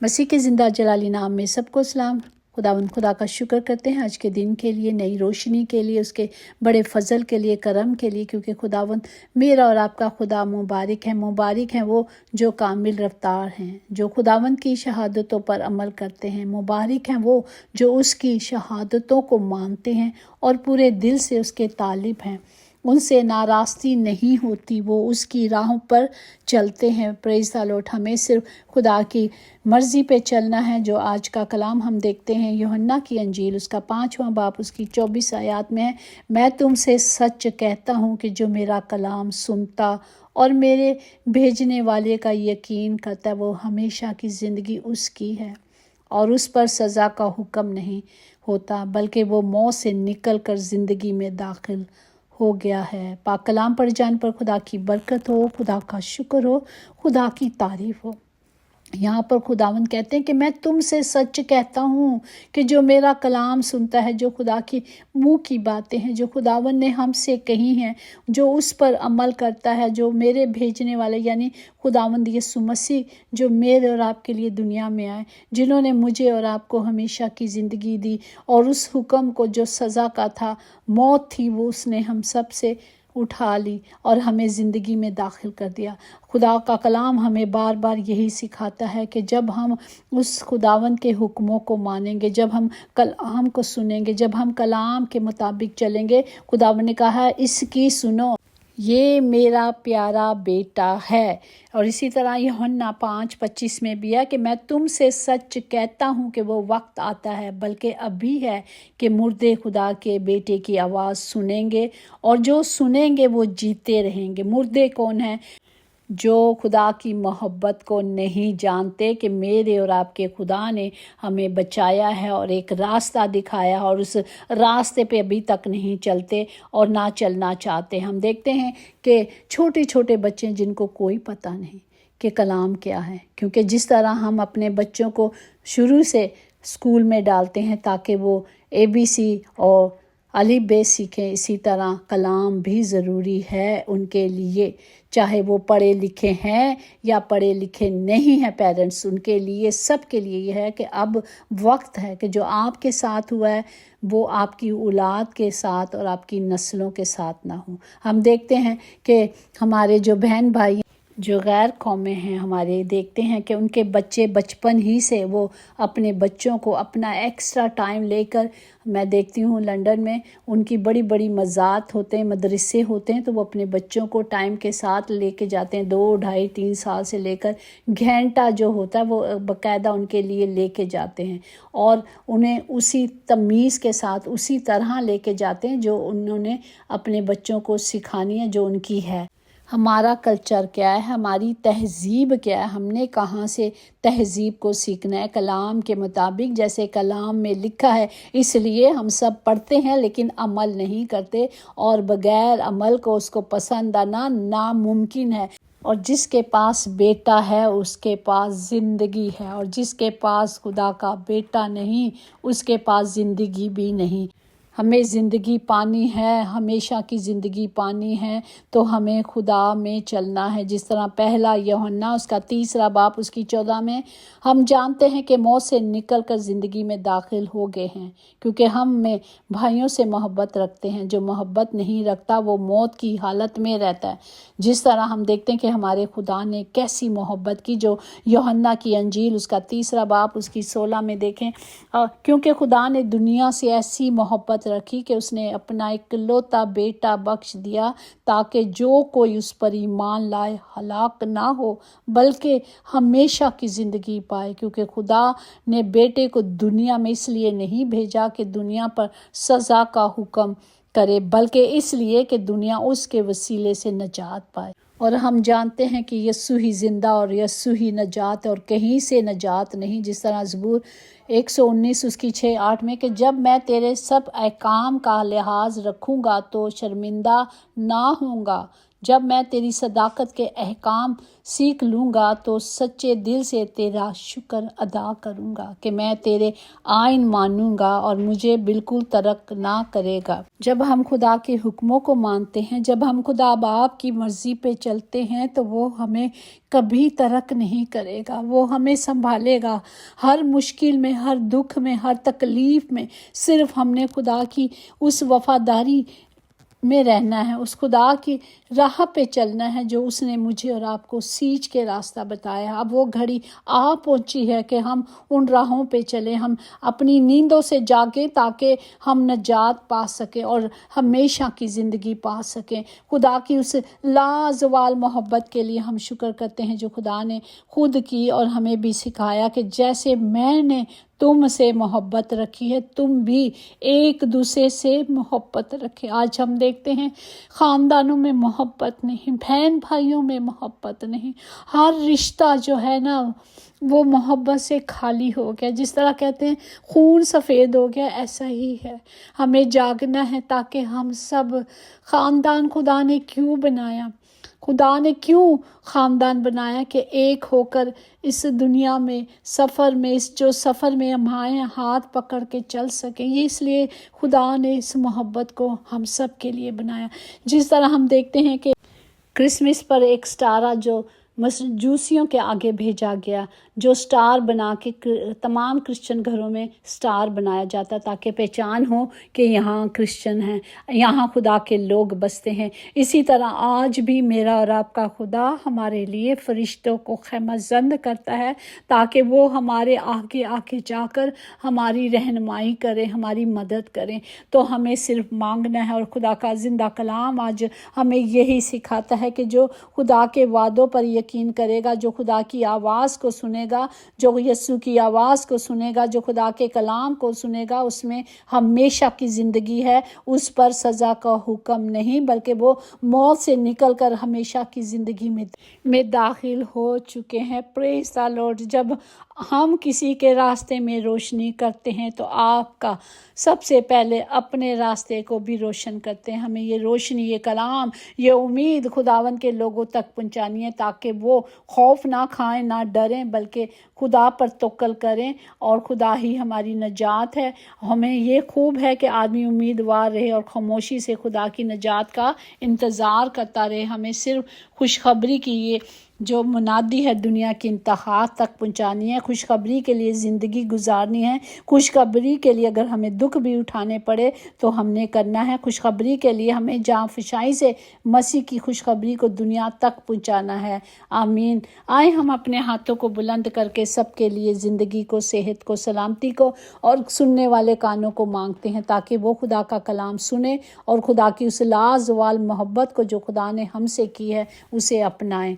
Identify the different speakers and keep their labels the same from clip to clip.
Speaker 1: मसीह के ज़िंदा जलाली नाम में सबको सलाम। खुदा का शुक्र करते हैं आज के दिन के लिए, नई रोशनी के लिए, उसके बड़े फजल के लिए, करम के लिए, क्योंकि खुदावंद मेरा और आपका खुदा मुबारक है। मुबारक हैं वो जो कामिल रफ्तार हैं, जो खुदावंद की शहादतों पर अमल करते हैं। मुबारक हैं वो जो उसकी शहादतों को मानते हैं और पूरे दिल से उसके तालिब हैं। उनसे नाराज़गी नहीं होती, वो उसकी राहों पर चलते हैं। Praise the Lord. हमें सिर्फ खुदा की मर्ज़ी पे चलना है। जो आज का कलाम हम देखते हैं यूहन्ना की अंजील, उसका 5वां बाब, उसकी 24 आयत में है, मैं तुमसे सच कहता हूँ कि जो मेरा कलाम सुनता और मेरे भेजने वाले का यकीन करता है, वो हमेशा की ज़िंदगी उसकी है और उस पर सज़ा का हुक्म नहीं होता, बल्कि वो मौत से निकल कर ज़िंदगी में दाखिल हो गया है। पाक कलाम पढ़ जाने पर खुदा की बरकत हो, खुदा का शुक्र हो, खुदा की तारीफ हो। यहाँ पर खुदावंद कहते हैं कि मैं तुमसे सच कहता हूँ कि जो मेरा कलाम सुनता है, जो खुदा की मुँह की बातें हैं, जो खुदावंद ने हमसे कही हैं, जो उस पर अमल करता है, जो मेरे भेजने वाले यानी खुदावंद यीशु मसीह जो मेरे और आपके लिए दुनिया में आए, जिन्होंने मुझे और आपको हमेशा की ज़िंदगी दी और उस हुक्म को जो सज़ा का था, मौत थी, वो उसने हम सब से उठा ली और हमें ज़िंदगी में दाखिल कर दिया। खुदा का कलाम हमें बार बार यही सिखाता है कि जब हम उस खुदावंद के हुक्मों को मानेंगे, जब हम कलाम को सुनेंगे, जब हम कलाम के मुताबिक चलेंगे, खुदावंद ने कहा है इसकी सुनो, ये मेरा प्यारा बेटा है। और इसी तरह यूहन्ना 5:25 में भी है कि मैं तुमसे सच कहता हूँ कि वो वक्त आता है, बल्कि अभी है, कि मुर्दे खुदा के बेटे की आवाज़ सुनेंगे और जो सुनेंगे वो जीते रहेंगे। मुर्दे कौन है? जो खुदा की मोहब्बत को नहीं जानते कि मेरे और आपके खुदा ने हमें बचाया है और एक रास्ता दिखाया और उस रास्ते पे अभी तक नहीं चलते और ना चलना चाहते। हम देखते हैं कि छोटे छोटे बच्चे जिनको कोई पता नहीं कि कलाम क्या है, क्योंकि जिस तरह हम अपने बच्चों को शुरू से स्कूल में डालते हैं ताकि वो ABC और अली बे सीखें, इसी तरह कलाम भी ज़रूरी है उनके लिए, चाहे वो पढ़े लिखे हैं या पढ़े लिखे नहीं हैं। पेरेंट्स उनके लिए, सब के लिए यह है कि अब वक्त है कि जो आपके साथ हुआ है वो आपकी औलाद के साथ और आपकी नस्लों के साथ ना हो। हम देखते हैं कि हमारे जो बहन भाई जो गैर कौमें हैं हमारे, देखते हैं कि उनके बच्चे बचपन ही से वो अपने बच्चों को अपना एक्स्ट्रा टाइम लेकर, मैं देखती हूँ लंदन में उनकी बड़ी बड़ी मज़ात होते हैं, मदरसे होते हैं, तो वो अपने बच्चों को टाइम के साथ लेके जाते हैं। 2, ढाई, 3 साल से लेकर घंटा जो होता है वो बाकायदा उनके लिए लेके जाते हैं और उन्हें उसी तमीज़ के साथ उसी तरह लेके जाते हैं जो उन्होंने अपने बच्चों को सिखानी है, जो उनकी है। हमारा कल्चर क्या है, हमारी तहज़ीब क्या है, हमने कहाँ से तहज़ीब को सीखना है कलाम के मुताबिक, जैसे कलाम में लिखा है। इसलिए हम सब पढ़ते हैं लेकिन अमल नहीं करते, और बग़ैर अमल को उसको पसंद आना नामुमकिन है। और जिसके पास बेटा है उसके पास ज़िंदगी है, और जिसके पास खुदा का बेटा नहीं उसके पास ज़िंदगी भी नहीं। हमें ज़िंदगी पानी है, हमेशा की ज़िंदगी पानी है, तो हमें खुदा में चलना है। जिस तरह पहला यूहन्ना उसका 3 बाब उसकी 14 में हम जानते हैं कि मौत से निकल कर ज़िंदगी में दाखिल हो गए हैं, क्योंकि हम में भाइयों से मोहब्बत रखते हैं। जो मोहब्बत नहीं रखता वो मौत की हालत में रहता है। जिस तरह हम देखते हैं कि हमारे खुदा ने कैसी मोहब्बत की, जो यूहन्ना की अंजील उसका 3 बाब उसकी 16 में देखें, क्योंकि खुदा ने दुनिया से ऐसी मोहब्बत रखी कि उसने अपना इकलौता बेटा बख्श दिया, ताकि जो कोई उस पर ईमान लाए हलाक ना हो बल्कि हमेशा की ज़िंदगी पाए। क्योंकि खुदा ने बेटे को दुनिया में इसलिए नहीं भेजा कि दुनिया पर सज़ा का हुक्म करे, बल्कि इसलिए कि दुनिया उसके वसीले से नजात पाए। और हम जानते हैं कि यीशु ही ज़िंदा और यीशु ही नजात है और कहीं से नजात नहीं। जिस तरह ज़बूर 119 उसकी 6-8 में कि जब मैं तेरे सब अहकाम का लिहाज रखूँगा तो शर्मिंदा ना होऊंगा, جب میں تیری صداقت کے احکام سیکھ لوں گا تو سچے دل سے تیرا شکر ادا کروں گا کہ میں تیرے آئین مانوں گا اور مجھے بالکل ترک نہ کرے گا۔ جب ہم خدا کے حکموں کو مانتے ہیں، جب ہم خدا باپ کی مرضی پہ چلتے ہیں تو وہ ہمیں کبھی ترک نہیں کرے گا، وہ ہمیں سنبھالے گا ہر مشکل میں، ہر دکھ میں، ہر تکلیف میں۔ صرف ہم نے خدا کی اس وفاداری میں رہنا ہے، اس خدا کی راہ پہ چلنا ہے جو اس نے مجھے اور آپ کو سیچ کے راستہ بتایا۔ اب وہ گھڑی آ پہنچی ہے کہ ہم ان راہوں پہ چلیں، ہم اپنی نیندوں سے جاگیں تاکہ ہم نجات پا سکیں اور ہمیشہ کی زندگی پا سکیں۔ خدا کی اس لازوال محبت کے لیے ہم شکر کرتے ہیں جو خدا نے خود کی اور ہمیں بھی سکھایا کہ جیسے میں نے تم سے محبت رکھی ہے تم بھی ایک دوسرے سے محبت رکھے۔ آج ہم دیکھتے ہیں خاندانوں میں محبت نہیں، بہن بھائیوں میں محبت نہیں، ہر رشتہ جو ہے نا وہ محبت سے خالی ہو گیا۔ جس طرح کہتے ہیں خون سفید ہو گیا، ایسا ہی ہے۔ ہمیں جاگنا ہے تاکہ ہم سب خاندان، خدا نے کیوں بنایا؟ خدا نے کیوں خاندان بنایا کہ ایک ہو کر اس دنیا میں سفر میں، اس جو سفر میں ہم آئے ہاتھ پکڑ کے چل سکیں۔ یہ اس لیے خدا نے اس محبت کو ہم سب کے لیے بنایا۔ جس طرح ہم دیکھتے ہیں کہ کرسمس پر ایک سٹارہ جو مجوسیوں کے آگے بھیجا گیا، جو سٹار بنا کے تمام کرسچن گھروں میں سٹار بنایا جاتا تاکہ پہچان ہو کہ یہاں کرسچن ہیں، یہاں خدا کے لوگ بستے ہیں۔ اسی طرح آج بھی میرا اور آپ کا خدا ہمارے لیے فرشتوں کو خیمہ زند کرتا ہے تاکہ وہ ہمارے آگے آگے جا کر ہماری رہنمائی کریں، ہماری مدد کریں۔ تو ہمیں صرف مانگنا ہے، اور خدا کا زندہ کلام آج ہمیں یہی سکھاتا ہے کہ جو خدا کے وعدوں پر یقین کرے گا، جو خدا کی آواز کو سنے گا، جو یسوع کی آواز کو سنے گا، جو خدا کے کلام کو سنے گا، اس میں ہمیشہ کی زندگی ہے۔ اس پر سزا کا حکم نہیں بلکہ وہ موت سے نکل کر ہمیشہ کی زندگی میں داخل ہو چکے ہیں۔ پریز دی لارڈ۔ جب ہم کسی کے راستے میں روشنی کرتے ہیں تو آپ کا سب سے پہلے اپنے راستے کو بھی روشن کرتے ہیں۔ ہمیں یہ روشنی، یہ کلام، یہ امید خداوند کے لوگوں تک پہنچانی ہے تاکہ وہ خوف نہ کھائیں، نہ ڈریں، بلکہ خدا پر توکل کریں، اور خدا ہی ہماری نجات ہے۔ ہمیں یہ خوب ہے کہ آدمی امیدوار رہے اور خاموشی سے خدا کی نجات کا انتظار کرتا رہے۔ ہمیں صرف خوشخبری کی یہ جو منادی ہے دنیا کی انتہا تک پہنچانی ہے، خوشخبری کے لیے زندگی گزارنی ہے، خوشخبری کے لیے اگر ہمیں دکھ بھی اٹھانے پڑے تو ہم نے کرنا ہے، خوشخبری کے لیے ہمیں جاں فشائی سے مسیح کی خوشخبری کو دنیا تک پہنچانا ہے۔ آمین۔ آئے ہم اپنے ہاتھوں کو بلند کر کے سب کے لیے زندگی کو، صحت کو، سلامتی کو اور سننے والے کانوں کو مانگتے ہیں تاکہ وہ خدا کا کلام سنیں اور خدا کی اس لازوال محبت کو جو خدا نے ہم سے کی ہے اسے اپنائیں۔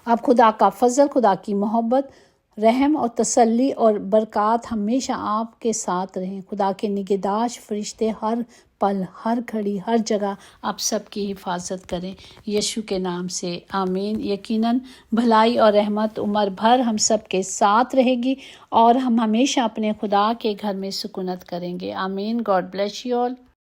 Speaker 1: اب خدا کا فضل، خدا کی محبت، رحم اور تسلی اور برکات ہمیشہ آپ کے ساتھ رہیں۔ خدا کے نگہداشت فرشتے ہر پل، ہر گھڑی، ہر جگہ آپ سب کی حفاظت کریں، یشوع کے نام سے آمین۔ یقیناً بھلائی اور رحمت عمر بھر ہم سب کے ساتھ رہے گی اور ہم ہمیشہ اپنے خدا کے گھر میں سکونت کریں گے۔ آمین۔ God bless you all.